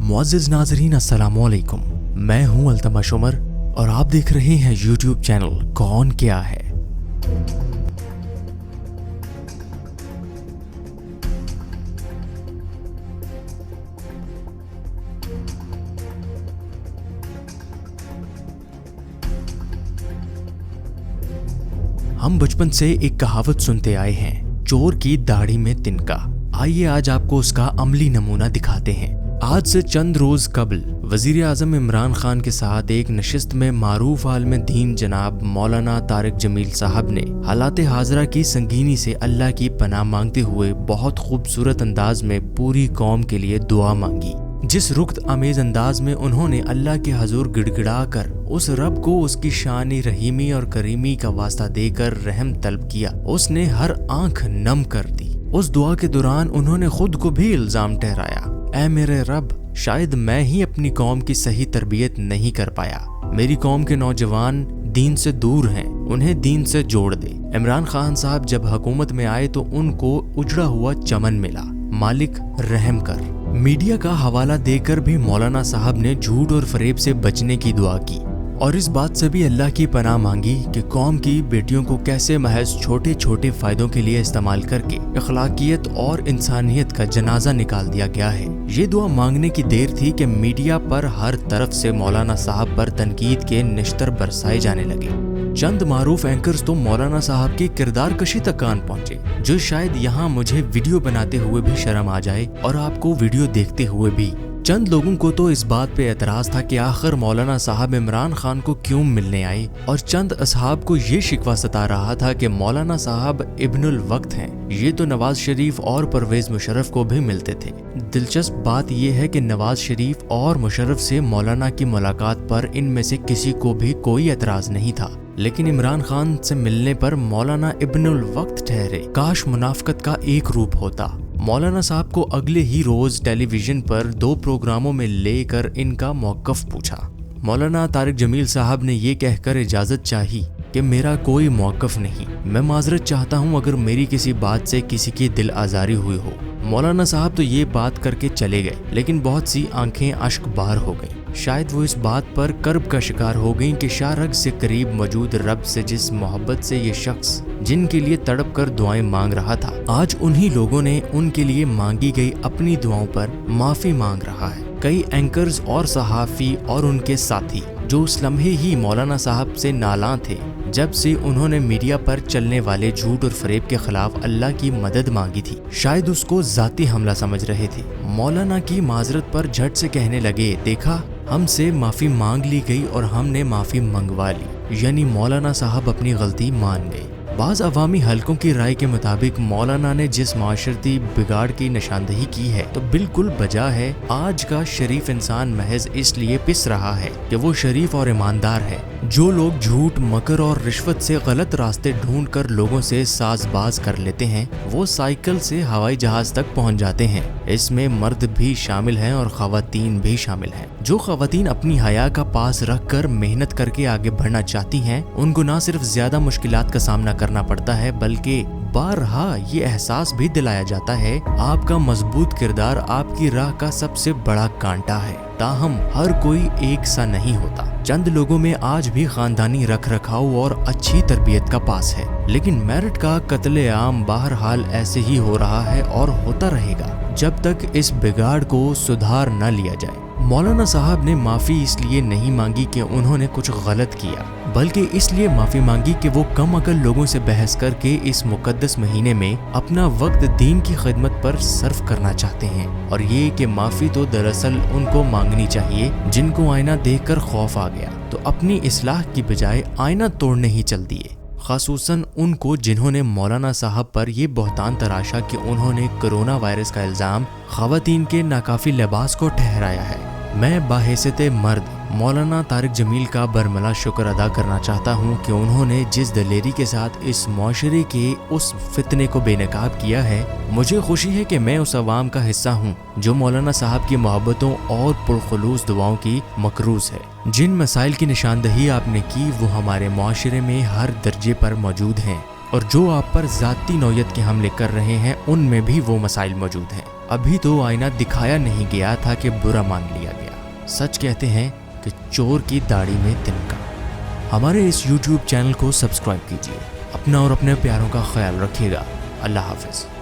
मुअज़्ज़िज़ नाज़रीन अस्सलाम वालेकुम, मैं हूं अल्तमश उमर और आप देख रहे हैं यूट्यूब चैनल कौन क्या है। हम बचपन से एक कहावत सुनते आए हैं, चोर की दाढ़ी में तिनका। आइए आज आपको उसका अमली नमूना दिखाते हैं। आज से चंद रोज कबल वजीर आजम इमरान खान के साथ एक नशिस्त में मारूफ आलिम दीन जनाब मौलाना तारिक जमील साहब ने हालात हाजरा की संगीनी से अल्लाह की पनाह मांगते हुए बहुत खूबसूरत अंदाज में पूरी कौम के लिए दुआ मांगी। जिस रुख्त अमेज अंदाज में उन्होंने अल्लाह के हजूर गिड़गिड़ा कर उस रब को उसकी शानी रहीमी और करीमी का वास्ता देकर रहम तलब किया, उसने हर आंख नम कर दी। उस दुआ के दौरान उन्होंने खुद को भी इल्जाम ठहराया, ऐ मेरे रब, शायद मैं ही अपनी कौम की सही तरबियत नहीं कर पाया। मेरी कौम के नौजवान दीन से दूर हैं, उन्हें दीन से जोड़ दे। इमरान खान साहब जब हुकूमत में आए तो उनको उजड़ा हुआ चमन मिला, मालिक रहम कर। मीडिया का हवाला देकर भी मौलाना साहब ने झूठ और फरेब से बचने की दुआ की और इस बात से भी अल्लाह की पनाह मांगी कि कौम की बेटियों को कैसे महज छोटे छोटे फायदों के लिए इस्तेमाल करके अखलाकियत और इंसानियत का जनाजा निकाल दिया गया है। ये दुआ मांगने की देर थी कि मीडिया पर हर तरफ से मौलाना साहब पर तनकीद के निश्तर बरसाए जाने लगे। चंद मारूफ एंकर्स तो मौलाना साहब की किरदार कशी तक कान पहुंचे, जो शायद यहाँ मुझे वीडियो बनाते हुए भी शर्म आ जाए और आपको वीडियो देखते हुए भी। चंद लोगों को तो इस बात पे एतराज था कि आखिर मौलाना साहब इमरान खान को क्यों मिलने आए, और चंद असहाब को ये शिकवा सता रहा था कि मौलाना साहब इब्नुल वक्त हैं, ये तो नवाज शरीफ और परवेज मुशर्रफ को भी मिलते थे। दिलचस्प बात यह है कि नवाज शरीफ और मुशर्रफ से मौलाना की मुलाकात पर इनमें से किसी को भी कोई एतराज नहीं था, लेकिन इमरान खान से मिलने पर मौलाना इब्नुल वक्त ठहरे। काश मुनाफकत का एक रूप होता। मौलाना साहब को अगले ही रोज टेलीविजन पर 2 प्रोग्रामों में लेकर इनका मौक़िफ़ पूछा। मौलाना तारिक जमील साहब ने ये कहकर इजाज़त चाही कि मेरा कोई मौक़िफ़ नहीं, मैं माजरत चाहता हूँ अगर मेरी किसी बात से किसी की दिल आज़ारी हुई हो। मौलाना साहब तो ये बात करके चले गए, लेकिन बहुत सी आंखें अश्क बार हो गईं। शायद वो इस बात पर कर्ब का शिकार हो गईं कि शारग से करीब मौजूद रब से जिस मोहब्बत से ये शख्स जिनके लिए तड़प कर दुआएं मांग रहा था, आज उन्हीं लोगों ने उनके लिए मांगी गई अपनी दुआओं पर माफी मांग रहा है। कई एंकर्स और सहाफ़ी और उनके साथी जो उस लम्हे ही मौलाना साहब से नालां थे जब से उन्होंने मीडिया पर चलने वाले झूठ और फरेब के खिलाफ अल्लाह की मदद मांगी थी, शायद उसको जाती हमला समझ रहे थे। मौलाना की माजरत पर झट से कहने लगे, देखा हमसे माफी मांग ली गई और हमने माफी मंगवा ली, यानी मौलाना साहब अपनी गलती मान गए। बाज़ अवामी हलकों की राय के मुताबिक मौलाना ने जिस माशरती बिगाड़ की निशानदही की है तो बिल्कुल बजा है। आज का शरीफ इंसान महज इसलिए पिस रहा है कि वो शरीफ और ईमानदार है। जो लोग झूठ, मकर और रिश्वत से गलत रास्ते ढूंढ कर लोगों से साजबाज कर लेते हैं, वो साइकिल से हवाई जहाज तक पहुंच जाते हैं। इसमें मर्द भी शामिल हैं और खवातीन भी शामिल हैं। जो खवातीन अपनी हया का पास रख कर मेहनत करके आगे बढ़ना चाहती हैं, उनको न सिर्फ ज्यादा मुश्किलात का सामना करना पड़ता है, बल्कि बारहा ये एहसास भी दिलाया जाता है आपका मजबूत किरदार आपकी राह का सबसे बड़ा कांटा है। ताहम हर कोई एक सा नहीं होता। चंद लोगों में आज भी खानदानी रख रखाव और अच्छी तरबियत का पास है, लेकिन मेरिट का कत्ले-आम बहरहाल ऐसे ही हो रहा है और होता रहेगा जब तक इस बिगाड़ को सुधार न लिया जाए। मौलाना साहब ने माफ़ी इसलिए नहीं मांगी कि उन्होंने कुछ गलत किया, बल्कि इसलिए माफ़ी मांगी कि वो कम अकल लोगों से बहस करके इस मुकद्दस महीने में अपना वक्त दीन की खिदमत पर सर्फ करना चाहते हैं। और ये कि माफ़ी तो दरअसल उनको मांगनी चाहिए जिनको आईना देखकर खौफ आ गया तो अपनी इस्लाह की बजाय आईना तोड़ने ही चल दिए। खासूसन उनको जिन्होंने मौलाना साहब पर ये बहतान तराशा कि उन्होंने कोरोना वायरस का इल्ज़ाम खवातीन के नाकाफी लिबास को ठहराया है। मैं बाहिसत मर्द मौलाना तारिक जमील का बरमला शुक्र अदा करना चाहता हूँ कि उन्होंने जिस दलेरी के साथ इस मुआशरे के उस फितने को बेनकाब किया है। मुझे खुशी है कि मैं उस अवाम का हिस्सा हूँ जो मौलाना साहब की मोहब्बतों और पुरखुलूस दुआओं की मकरूज है। जिन मसाइल की निशानदही आपने की वो हमारे मुआशरे में हर दर्जे पर मौजूद हैं, और जो आप पर ज़ाती नौयत के हमले कर रहे हैं उनमें भी वो मसाइल मौजूद हैं। अभी तो आईना दिखाया नहीं गया था कि बुरा मान लिया गया। सच कहते हैं कि चोर की दाढ़ी में तिनका। हमारे इस YouTube चैनल को सब्सक्राइब कीजिए। अपना और अपने प्यारों का ख्याल रखिएगा। अल्लाह हाफिज।